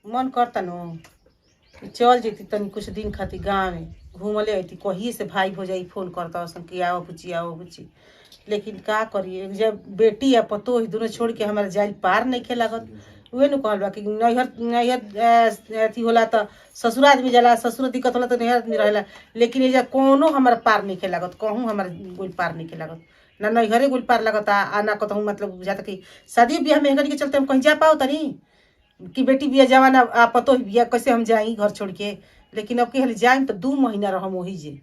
मन करता न चल जेती तनी कुछ दिन खातिर गाँव में घूमले अती कही से भाई भौजाई फोन करता सन कि आओ बुची। लेकिन का करिए जब बेटी या पतो ही दोनों छोड़ के हमारे जाइल पार नहीं खे लागत। उहे न कहल बा कि नैहर अथी होला त ससुर आदमी जाला, ससुर दिक्कत होला त नैहर आदमी रहेला। लेकिन एजा कोनो हमारा पार नहीं खे लागत, कहूँ हमारा गोल पार नहीं खे लागत, ना नैहरे गोल पार लागत आ ना कहूँ मतलब बुझाता कि शादी ब्याह में के चलते हम कहीं जा पाओ तनी कि बेटी बिया जवान आ पतो बिया कैसे हम जाई घर छोड़ के। लेकिन अब के जाए तो 2 महीना रहम वही जे।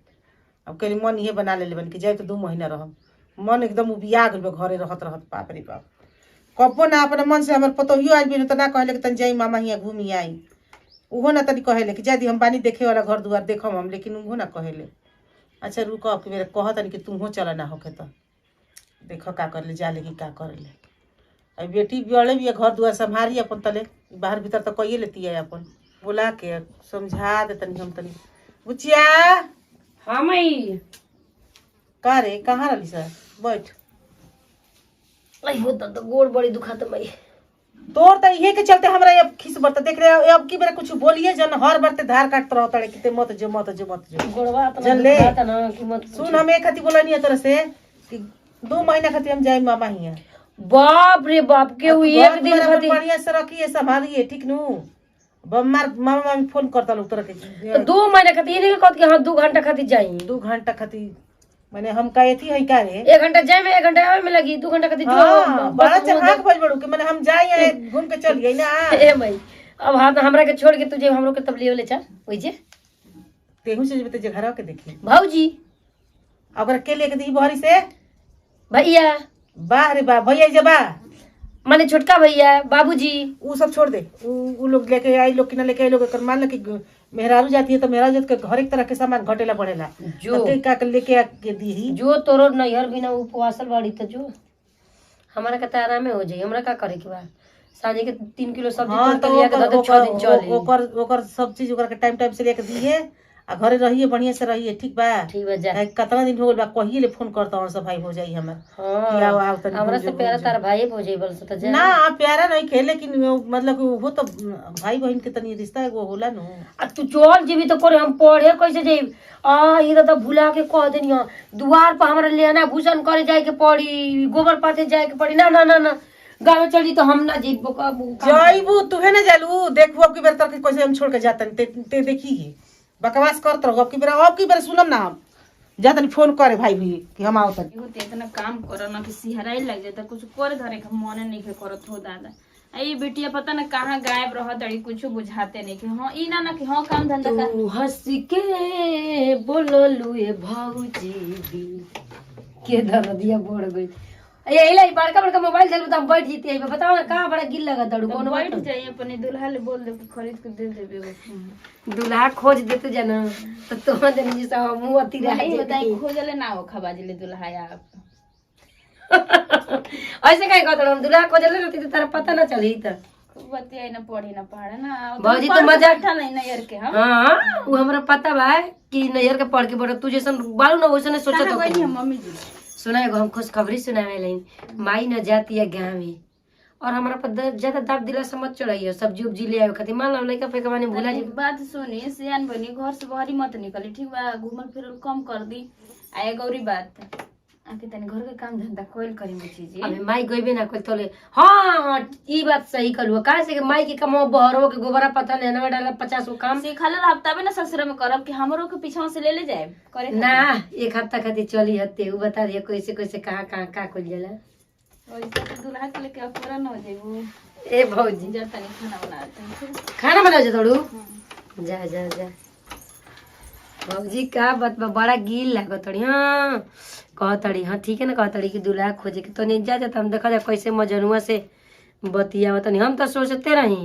अब कहीं मन ये बना ले बन के जाए तो 2 महीना रहम। मन एकदम उबिया गल घरे रहत बाप रे बाप। कबो ना अपने मन से हमारे पतोहियो आज भी तो ना कहले कि तन जाई मामा हियाँ घूमी आई, उहो ना तनी कहले कि जादी हम बानी देखे वाला घर दुआर देखम हम, लेकिन उहो ना कहले। अच्छा रुको अब मेरे कह तनी कि तुमहो चल ना होके तो देखो का कर ले जा ले कि का कर ले। अब बेटी बड़े भी घर दुआर संभारी अपन तले बाहर भीतर तो कहिए लेती है अपन बुला के समझा दे तनी हम तनी। बुचिया हाँ मई का रे कहाँ रही सर बैठ। आई होता तो गोड़ बड़ी दुखाता मई। तोर तो इहे के चलते हमरा अब खिस बरता देख रहे अब की मेरा कुछ बोलिए जन हर बार ते धार काटत रहो तड़े कि मत जो गोड़वा जन ले दुखाता ना कि मत सुन हम एक खाती बोला नहीं है तरह से कि 2 महीना खाती हम जाए मामा हियाँ। बाप रे बाप के हुई एक दिन खातिर बढ़िया से रखिए संभालिए ठीक नु। बम्मार मामा में फोन करता लोग तरह के 2 महीने खातिर ये नहीं कहत कि हाँ 2 घंटा खातिर जाई। 2 घंटा खातिर मैंने हम कहे थी है का रे 1 घंटा जाए में 1 घंटा आवे में लगी 2 घंटा खातिर हाँ, बड़ा चढ़ाक भइल बड़ू कि मैंने हम जाए घूम के चलिए ना। ए मई अब हाथ हमरा के छोड़ के तुझे हमरो के तबलियो ले चल ओइ जे तेहू से जब ते घरवा के देखी भौजी अगर के लेके दी बहरी से भैया बाह रे बा भैया जबा माने छोटका भैया बाबूजी वो सब छोड़ दे। उ लोग लेके आई लोग कि ना लेके आई लोग कर मान ल कि मेहरारू जाती है तो मेहरारू जात के हर एक तरह के सामान घटेला बढ़ेला जो का लेके आके दी जो तोरो नैहर बिना उपवासल बाड़ी त जो हमारा के तारा में हो जाई। हमरा का करे के बा साँझे के 3 किलो सब्जी हाँ, तो लिया के दे 6 दिन चली ओकर सब चीज ओकर के टाइम से लेके दिए आ घरे रहिए बढ़िया से रहिए ठीक बा। ठीक बा जा कितना दिन हो गइल बा कहिए ले फोन करता और सब भाई हो जाई हमर हां आओ आओ तनी हमरा से प्यारा तार भाई हो जाई बोल से त जा ना प्यारा नहीं खे लेकिन मतलब कि वो तो भाई बहन के तनी रिश्ता एगो होला नु। आ तू चल जेबी तो करे हम पढ़े कैसे जेब आ ई तो भुला के कह देनी दुआर पर हमरा लेना भूषण करे जाए के पड़ी गोबर पाथे जाए के पड़ी ना ना ना ना गाँव चली तो हम ना जेबो जाइबू तुहे ना जालू देखबू अब की बेर तक कैसे हम छोड़ के जातन ते देखी बकवास करत रहो अब की बेर सुनम ना हम जा तनी फोन करे भाई भी कि हम आओ तनी होते इतना काम करो ना कि सिहराई लग जाता कुछ कर धरे का मन नहीं के करत हो दादा। आई बेटिया पता ना कहाँ गायब रहत अड़ी कुछ बुझाते नहीं कि हाँ ई ना कि हाँ काम धंधा कर तू हंस के बोललू ए भौजी के दर्दिया बढ़ गई। यही लाई बड़का बड़का मोबाइल चलू तो हम बैठ जीती है बताओ ना कहाँ बड़ा गिल लगा दड़ू कौन बैठ जाइए अपने दुल्हा ले बोल दे कि खरीद के दे देबे दूल्हा खोज देते जाना तो तोहरा देने जैसा मुंह अति रह नहीं बताई खोजले ना हो खबाजले दुल्हा आप ऐसे कहीं कहता हम दूल्हा खोजले रहती तो तारा पता ना चली त बतियाई ना पढ़ी ना पढ़े ना भौजी तो मजा बैठा नहीं ना यार के हम हां वो हमरा पता बा कि नैहर के पढ़ के बड़ा तू जैसन बालू ना वैसे सोचत हो गई मम्मी जी सुना एगो हम खुशखबरी सुनावे लेन माई न जाती है गाँव में और हमारा पर ज्यादा दाब दिला समझ चढ़ाइए सब्जी उब्जी ले आवे खातिर मान लो लइका फेका माने भूला जी बात सुनी सियान बनी घर से बाहर मत निकली ठीक बा घूमल फिरल कम कर दी आए गौरी बात आके तनी घर के काम धंधा कोइल करी में चीज अबे माई गइबे ना कोई तोले हां ई बात सही करू काहे से कि माई के कमो बहरो के गोबरा पता लेना में डाला 50 काम सिखल हफ्ता में ना ससुर में करब कि हमरो के पीछा से ले जाए करे ना 1 हफ्ता खातिर चली हते उ बता दिया कैसे कैसे कहां का कोल जाला ओइसे तो दूल्हा के लेके अपूरा न हो जाइबू ए भौजी जा तनी खाना बनाते खाना बना जा तोड़ू जा जा जा भौजी का बात बड़ा गिल लागत तड़ी हां कहतड़ी हाँ ठीक है ना कहतड़ी कि दूल्हा खोजे के तो नहीं जा जाता हम देखा जा कैसे मजनुआ से बतिया तनी हम तो सोचते रही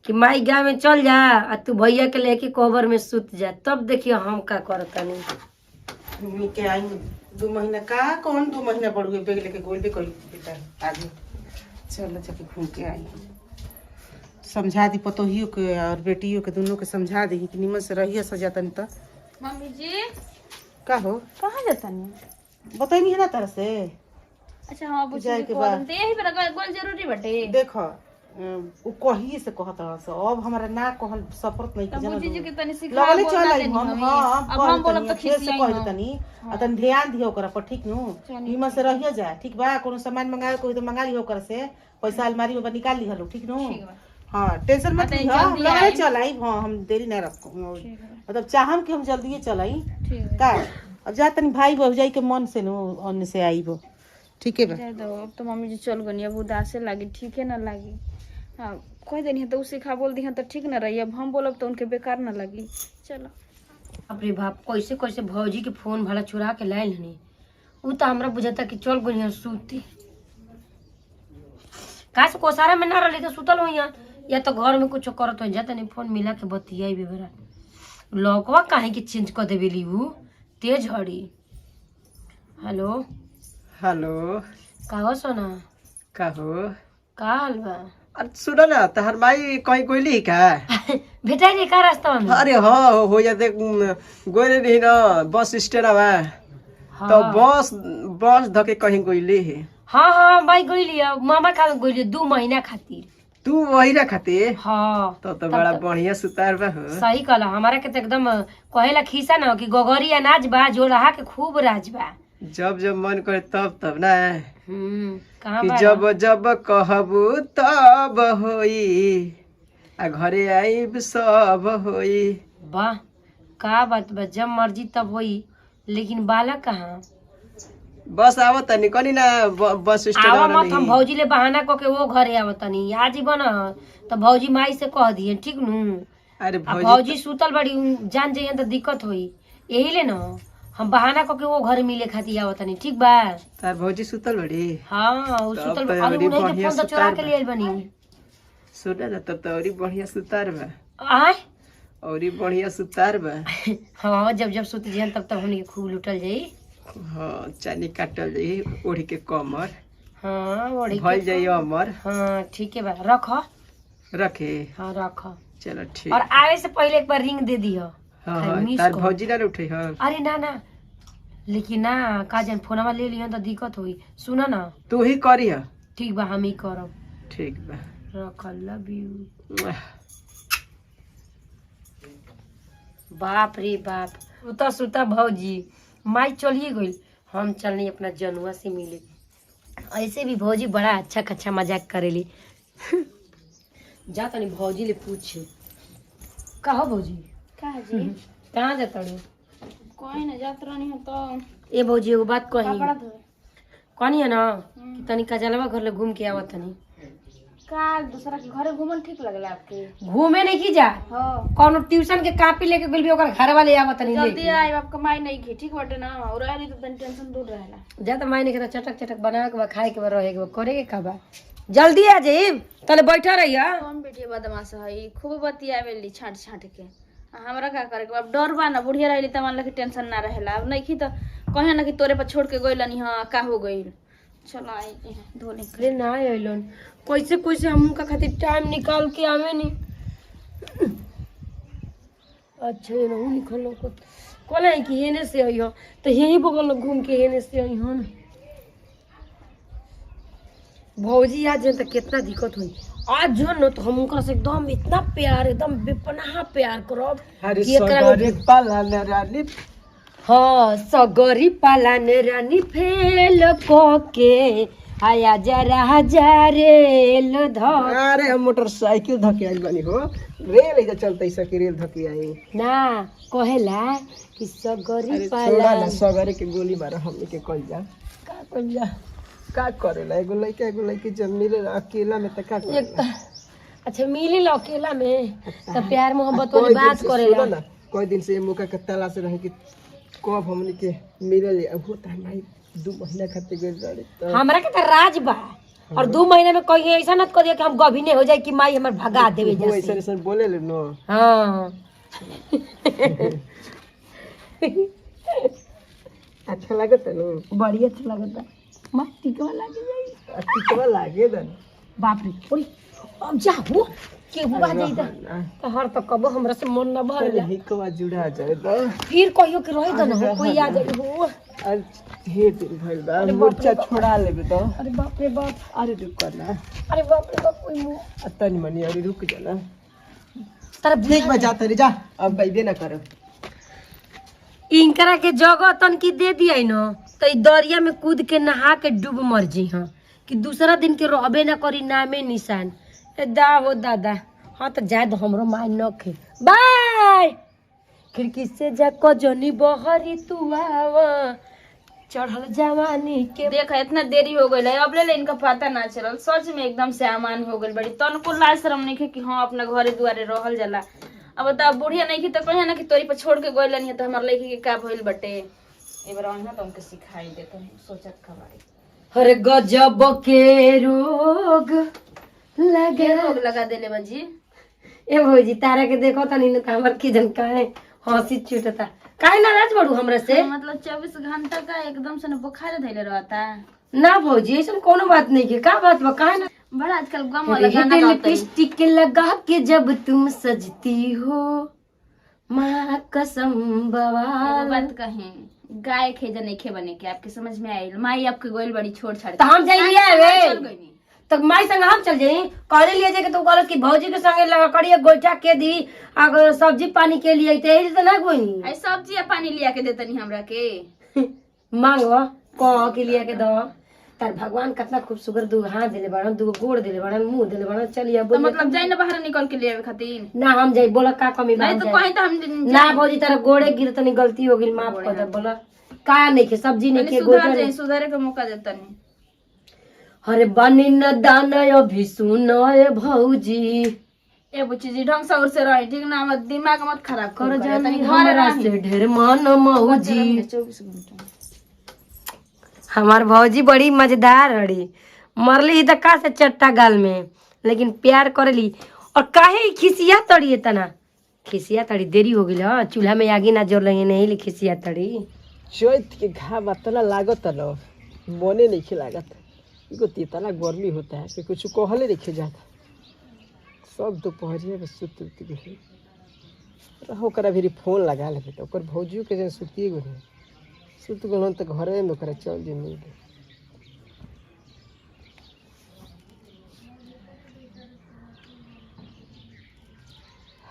कि माई गाँव में चल जा आ तू भैया के लेके कोबर में सुत जा तब देखियो हम का करतनी के आई 2 महीना का कौन 2 महीना बढ़ गए बेग लेके गोल भी कोई बेटा आगे चल जाके घूम के आई समझा दी पतोहियो के और बेटियों के दोनों के समझा दी कि निमन से रहिए सजातन तो मम्मी जी का हो कहाँ जाता नहीं बताई नहीं है ना तरह से अच्छा हाँ बुझ जाए के के बाद बोलते यही पर गोल जरूरी बटे देखो उ कही से कहत रहा से अब हमरा ना कहल सफरत नहीं तब कि बुच्ची जी के तनी सिखा लगले बोलना चल देनी हम हमी। हां अब हम बोलब तो फिर से खिसियाई कह हम। तनी आ तनी ध्यान दियो ओकरा पर ठीक नु चलिए। नीमन से रहियो जा ठीक बा कोनो सामान मंगाए कोई तो मंगा लियो ओकरा से पैसा अलमारी में निकाल ली हलो ठीक नु ठीक बा। हां टेंशन मत अतः ली जल्दी लगले आइम। चल आई हां हम देरी ना रखो ठीक है मतलब चाहम कि हम जल्दी चल आई ठीक है का अब जा तनी भाई भौजाई के मन से नु अन्य से आईबो ठीक है बा जाए दो अब तो मम्मी जी चल गनी अब उदासे लागी ठीक है ना लागी हाँ कह देनी है तो उसे खा बोल दी है तो ठीक ना रही अब हम बोलब तो उनके बेकार ना लगी चलो अपने बाप कैसे कैसे भौजी के फोन भला चुरा के लायल हनी उ तो हमरा बुझाता कि चल गई सूती काश कोसारा में ना रही तो सुतल हो या तो घर में कुछ करत हो जाता नहीं फोन मिला के बतियाई भी बेरा लॉकवा काहे के चेंज कर देवेली उ तेज हड़ी हेलो हेलो का हो सोना का हो का हाल बा अरे सुनो ना तहर माई कहीं कोई का भेटाई नहीं का रास्ता में अरे हाँ हो जाते गोरे नहीं ना बस स्टैंड बा तो हाँ बस बस धके कहीं गईली हाँ हाँ भाई गईली मामा खा गईली 2 महीना खातिर तू वही ना खाते हाँ तो बड़ा बढ़िया सुतार बा हो सही कहला हमारा के तो एकदम कहेला खीसा ना कि गोगरी अनाज बा जो रहा के खूब राज बा जब जब मन करे तब तब ना कहाँ कि बा जब जब कहबू तब होई आ घरे आईब सब होई वाह का बात बा जब मर्जी तब होई लेकिन बालक कहाँ बस आवत तनी कनी ना बस स्टैंड आवा वाला मत हम नहीं भौजी ले बहाना क के वो घरे आवतनी आज ही बना तो भौजी माई से कह दिए ठीक नु अरे आ भौजी भौजी सुतल बड़ी जान जाइए तो दिक्कत होई यही ले न हम बहाना क के वो घर मिले खातिर आवतनी ठीक बा तार भौजी सुतल बड़ी हाँ उ तब सुतल तो अरे बड़ी उन्हीं के बढ़िया फोन तो चोरा सुतार के बा। ले आइल बनी सुना ना तब तो औरी बढ़िया सुतार बा आय औरी बढ़िया सुतार बा हाँ जब जब सुत जाए तब तब हमनी के खूब लुटल जाई हाँ चानी काटल जाई ओढ़ी के कमर हाँ ओढ़ी के भइल जाई अमर हाँ ठीक है बा रख रखे हाँ रख चलो ठीक और आवे से पहले एक बार रिंग दे दियो हाँ खाली हाँ मिस तार करो। भौजी ना उठे हाँ अरे ना ना लेकिन ना का जान फोनवा ले लियो तो दिक्कत होई सुना ना तू ही करी हा ठीक बा हम ही करब ठीक बा रख लव यू बाप रे बाप सुता सुता भौजी माई चलिए गई हम चलनी अपना जनुआ से मिले ऐसे भी भौजी बड़ा अच्छा खच्चा मजाक करेली जा तनी भौजी ले पूछे का हो भौजी का जी कहाँ जाता रू कोई ना जात रहनी हो तो ए भौजी एगो बात कही कपड़ा धोए कहनी है ना कि तनी कजलवा घर ले घूम के आवत तनी का दूसरा के घरे घूमल ठीक लगला आपके घूमे नहीं की जा हो कौनो ट्यूशन के कॉपी लेके गेल भी ओकर घर वाले आवत तनी जल्दी लेके आए आपका माई नहीं की ठीक बाटे ना और आली तो तनी टेंशन दूर रहेला जा त मायने के त चटक चटक बना के बा खाए के बा रहे के बा करे के का बा जल्दी आ जाइब तने बैठा रहिया हम बेटी बदमाश है खूब बतियावेली छाट छाट के हमरा का करे के अब डर बा ना बुढ़िया रहली त मान के टेंशन ना रहेला अब नहीं की तो कहे ना कि तोरे पर छोड़ के गइलनी हां का हो गइल चलो आई धोने अरे ना आइलन कैसे कैसे हम का खातिर टाइम निकाल के आवे नी अच्छा ये नहीं निकलो को कोले कि हेने से आइयो तो यही बगल में घूम के हेने से आइयो ना भौजी आज तो कितना दिक्कत हुई आज जो न तो हम उनका से एकदम इतना प्यार एकदम बेपनाह प्यार करब अरे कि एकरा सगरे पाला न रानी हाँ सगरी पालन रानी फेल के आया जरा रेल धर अरे हम मोटरसाइकिल धके आइल बानी हो रेल इधर चलते सके रेल धके आई ना कहेला कि सगरी अरे छोड़ा ना पालन सगरे के गोली मारा हमने के कल जा का कहिला का करेला एगो लइका जब मिले अकेला में त का एक करेला अच्छा मिली लो अकेला में तो प्यार मोहब्बत वाली कोई दिन बात से करेला सुनो ना, कोई दिन से ये मौका के तलाश रहे कि कब हमने के मिले अब होता है भाई 2 महीना खातिर गइल बाड़ी तो हमरा के तो राज बा और 2 महीने में कहीं ऐसा मत कर दिया कि हम गभिने हो जाए कि माई हमर भगा देवे वो ऐसे जैसे ऐसे बोले ले नो हाँ अच्छा लागत है नो बड़ी अच्छा लगता मत टिकवा लागे जाई टिकवा लागे दन बाप रे ओरी अब जा हो के हुआ जाई त हर त कबो हमरा से मन न भरला हिकवा जुड़ा जाए तो फिर कहियो के रही त न कोई आ जाई हो आज ढेर दिन भइल बा मोर्चा छोड़ा लेबे तो अरे बाप रे बाप अरे रुक ना अरे बाप रे बाप कोई मुंह तनी मनी अरे रुक जा ना तारा ठीक बा जा तरी जा अब बैबे ना कर इनकरा के जगह तन की दे दिया न तो ई दरिया में कूद के नहा के डूब मर जी हाँ कि दूसरा दिन के रहबे ना करी नामे निशान ए दा हो दादा हाँ तो जाए दो हमरो माय न खे बाय खिड़की से जाको जनी बहरी तू आवा चढ़ल जवानी के देख इतना देरी हो गई है अब ले इनका पता ना चलल सच में एकदम से अमान हो गई बड़ी तनको लाज शरम नहीं है कि हाँ अपना घरे दुआरे रहल जाला अब बता बुढ़िया नहीं की तो कहे ना कि तोरी पर छोड़ के गइल नहीं तो हमार लड़की के का भइल बटे एबार आना तो हमके सिखाई दे तो सोचत खबाई अरे गजब के रोग लगे रोग लगा देले बाजी ए भौजी तारा के देखो तनी न त हमर की जन काहे हंसी छूटता काहे नाराज बड़ू हमरा से मतलब 24 घंटा का एकदम से न बुखार धइले रहता ना भौजी ऐसा कोनो बात नहीं के का बात बा काहे ना बड़ा आजकल गम वाला गाना गाता है लिपस्टिक लगा के जब तुम सजती हो माँ कसम बवाल बात कहें गाय खेजा नहीं खे बने के आपके समझ में आइल माई आपके गोइल बड़ी छोड़ छाड़ तो हम जाइए चल वे गइनी तो माई संग हम चल जाई कहले लिए जे के तू कहल कि भौजी के संगे लकड़िया गोइठा के दी अगर सब्जी पानी के लिए ते ही तो ना कोई आई सब्जी या पानी लिया के देतनी हमरा के मांगो कह के लिए के दो तार भगवान कितना खूबसूरत दू हाथ देले बड़न दू गोड़ देले बड़न मुंह देले बड़न चलिए तो बोल मतलब जाई ना बाहर निकल के लिए खातिर ना हम जाई बोला का कमी बा नहीं तो कहीं तो हम ना भौजी तारा गोड़े गिर तनी गलती हो गई माफ कर दे बोला का नहीं के सब्जी नहीं के सुधार गोइठा जाई नहीं सुधारे के मौका देतनी अरे बनी न दाना अभी सुनो ए भौजी ए बुच्ची जी ढंग से और से रही ठीक ना मत दिमाग मत खराब कर कर जानी घर हमरा से ढेर मन मौजी 24 घंटा हमार भौजी बड़ी मजेदार हड़ी मरली ही का से चट्टा गाल में लेकिन प्यार करेली और काहे खिसिया तड़ी तना खिसिया तड़ी देरी हो गई हाँ चूल्हा में आगे ना जोर लगे नहीं खिसिया तड़ी चैत के घाम अतना लागत न मने नहीं खिलागत इको इतना गर्मी होता है कि कुछ कहले नहीं जाता सब दोपहरिया में सुत उत गई रहो करा भी फोन लगा लेते तो ओकर भौजियो के जन सुतिए गए सुत गलन तो घरे में ओकरा चल जे मिल गए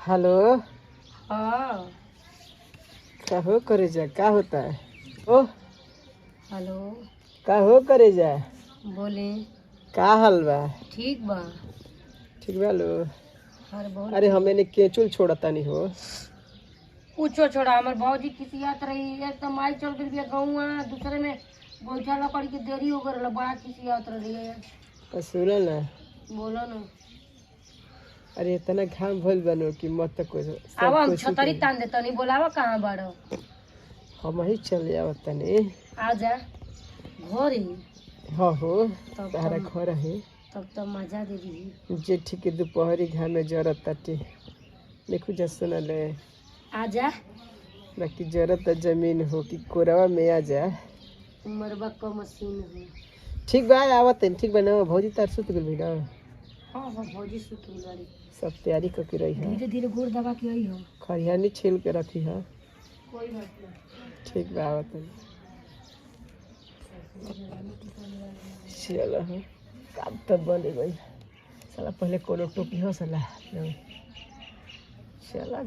हेलो हाँ का हो करे जा का होता है ओ हेलो का हो करे जा बोले का हाल बा ठीक बा ठीक बा लो अरे बहुत अरे हमें ने केचुल छोड़ता नहीं हो पूछो छोड़ा हमार भौजी खिसियात रही एक तो माई चल गई बिया गौवा दूसरे में गोइठा लकड़ी के देरी हो गल बड़ा खिसियात रही है तो सुनो ना बोलो ना अरे इतना घाम भइल बनो कि मत तक कुछ अब हम छतरी तान दे तनी बोलावा कहाँ बाड़ो हम ही चले आओ तने आजा घरे हाँ हो तब तारा तो घर है तब तो मजा दे दी जेठी के दोपहरी घाम में जरत ताटे देखो जा सुना ले आजा बाकी जरत जमीन हो कि कोरवा में आ जा उमरबा क मशीन है ठीक बा आवत है ठीक बा ना भौजी तार सुत गेल ना हाँ हाँ भौजी सुतल गाड़ी सब तैयारी करके रही है धीरे धीरे गुड़ दबा के आई हो खरियानी छील के रखी है कोई बात नहीं ठीक बा आवत है चलो काम तो बन गई साला पहले कोनो टोपी हो साला चला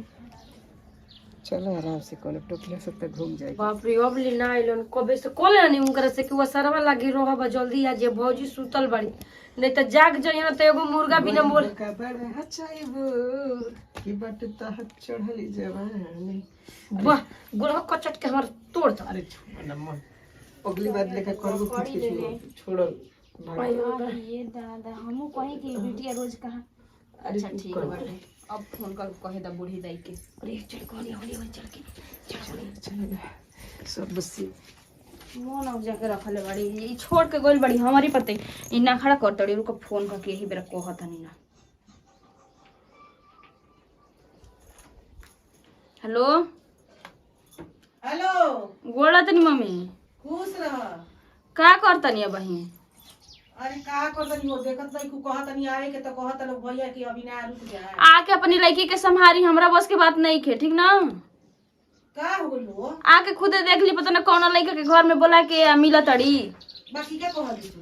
चलो आराम से कोनो टोपी सब तक घूम जाए बाप रे अब ले ना आइलन कबे से कोले नहीं उनकर से कि वो सरवा लागी रोहा बा जल्दी आ जे भौजी सुतल बड़ी नहीं तो जाग जाइए तो एगो मुर्गा बिना बोल की बात तो हाथ चढ़ली जवानी वाह गुड़हा कचट के हमर तोड़ था अरे छोड़ मन अगली बार लेकर करबो कुछ छोड़ो ये दादा हमहू कहीं की बिटिया रोज कहा अच्छा ठीक है अब फोन कर कहे दा बूढ़ी दाई के अरे चल कोनी होली हो चल के चल सब बसी मोन अब जाके रखले बड़ी ई छोड़ के गोल बड़ी हमारी पते ई ना खड़ा कर तड़ी रुको फोन करके यही बेरा कहत नहीं ना हेलो हेलो गोड़ा तनी मम्मी खुश रह का करतनी अब बहिन अरे का कर तनी हो देखत नहीं कहत तनी आवे के तो कहत लोग भैया कि अभी ना रुक जा आके अपनी लड़की के संभारी, हमरा बस के बात नहीं खे, ठीक ना? का हो लो आके खुदे देख ली, पता ना कौन लड़का के घर में बोला के मिला तड़ी। बाकी क्या कहली तू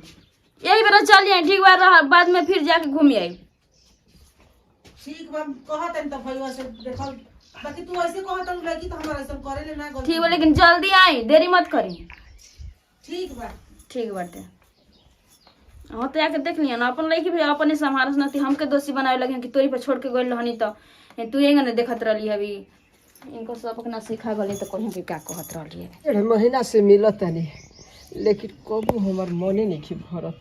यही बेरा चल जाए, ठीक बा, बाद में फिर जाके घूम आई। ठीक बा कहत तनी तो भैया से देखल, बाकी तू ऐसे कहत लड़की तो हमरा ऐसा करे ले ना गलती। ठीक बा, लेकिन जल्दी आई, देरी मत करी। ठीक बा ठीक बाटे। हाँ तो आके देख लिया ना, अपन लड़की भी अपने संभारस ना, हमके दोषी बनावे लगे कि तोरी पर छोड़ के गइल रहनी तो तू एंगे ना देखत रहली। अभी इनको सब अपना सिखा गली तो कहीं भी क्या कहत रहली है। 1.5 महीना से मिलत तनी, लेकिन कबू हमार मने नहीं भरत।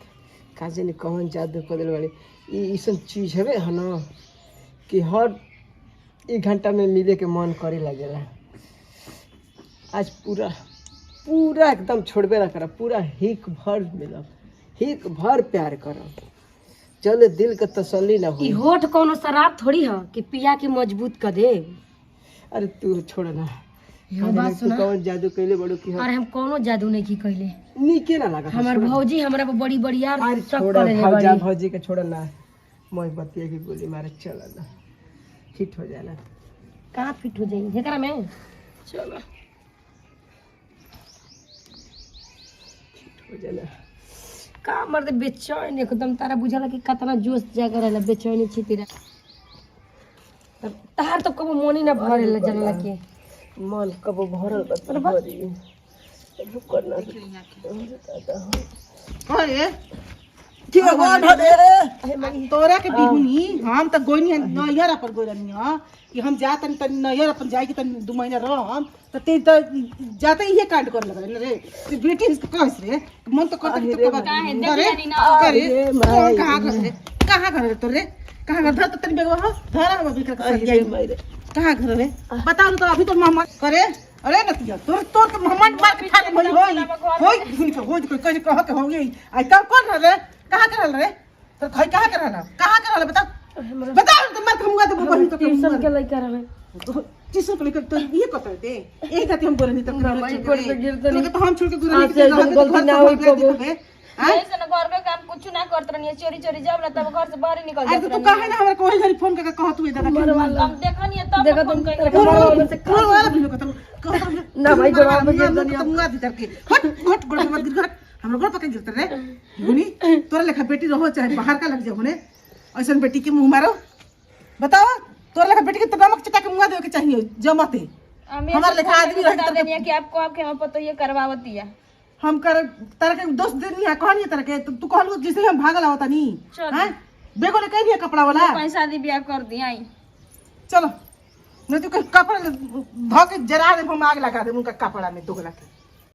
काजे ने कौन जादू कर दिल बाड़ी। ई ऐसन चीज हवे है ना कि हर 1 घंटा में मिले के मन करे लगेला। आज पूरा एकदम छोड़बे ना करा, पूरा हिक भर मिलब, हिक भर प्यार करब, चले दिल के तसल्ली ना ई हो। होठ कोनो शराब थोड़ी है कि पिया के मजबूत कर दे। अरे तू छोड़ ना, यो बात तू सुना, कौन जादू कैले बड़ू की अरे हम कोनो जादू नहीं की कइले। नीके ना लगा। हमार भौजी हमरा पे बड़ी बड़ी यार अरे सब छोड़ा करे भौजा बड़ी। भौजी के छोड़ा ना, मैं बतिया की गोली मारे चल ना, फिट हो जाना। कहाँ फिट हो जाई जेकरा में? चलो फिट हो जाना। का मर्द बेचैन एकदम, तारा बुझाला कि कितना जोश जागा रहला, बेचैनी छिती रह। तार तो कबो मोनी ना भरेला जनला के मन कबो भरल बा भरी रुक ना। अरे की भगवान हो रे तोरा के बिहुनी हम त गोइनी नैहर पर गोइनी ह कि हम जातन तन नैहर अपन जाई कि तन 2 महीना रहम त ते त जाते ही कांड कर लगा रे। ते बेटी इसको कहस रे, मन तो करता कि तो काहे देख करे लेनी ना। करे अरे माई। कहां घर रे, कहां घर रे तोरे, कहां घर त तन बेगवा ह धरा हम बिकर के सर जाई मारे। कहां घर रे बता तो अभी तो मोहम्मद करे। अरे नतिया तोर तोर के मोहम्मद मार के खा के भई होई बिहुनी के होई कोई कह के हो गई। आई तब कौन रे, कहां करल रे तो खई कहां करल बता बता तो मत हमगा तो बहिन तो ट्यूशन के लइका रहे। ट्यूशन के लेकर तो ये कहते थे एक खाती हम बोलनी तो माई कोट पे गिरते नहीं। तो हम छोड़ के गुरु आज से गलती ना होई कबो। ऐसे ना घर में काम कुछ ना करत रहनी, चोरी चोरी जब ना तब घर से बाहर निकल अरे जात तो काहे ना हमरा कोई घरी फोन करके कहत हुए दादा हम देखनी है तब देखा फोन तुम कइले। तेरे से कौन वाला भी कहत ना भाई जवाब में गिर दनी मुंगा दी करके हट हट गोड़ मत गिर हमरा गोड़ पकड़ गिरत रे गुनी। तोरा लेखा बेटी रहो चाहे बाहर का लग जाओ ने, ऐसन बेटी के मुंह मारो। बताओ तोरा लेखा बेटी के तो नमक चिटा के मुंगा देवे के चाहिए जमते। हमारे लेखा आदमी रहे बता तो देनी है कि आपको आपके हम पता ये करवावती है। हम कर तरह के दोस्त देनी है कहनी तरह के तू कहलू जैसे हम भागल आवता नी चल। हैं बेगो ले कह दिया कपड़ा वाला पैसा दी ब्याह कर दी आई। चलो नहीं तो कपड़ा धो के जरा दे हम आग लगा दे उनका कपड़ा में दोगला के।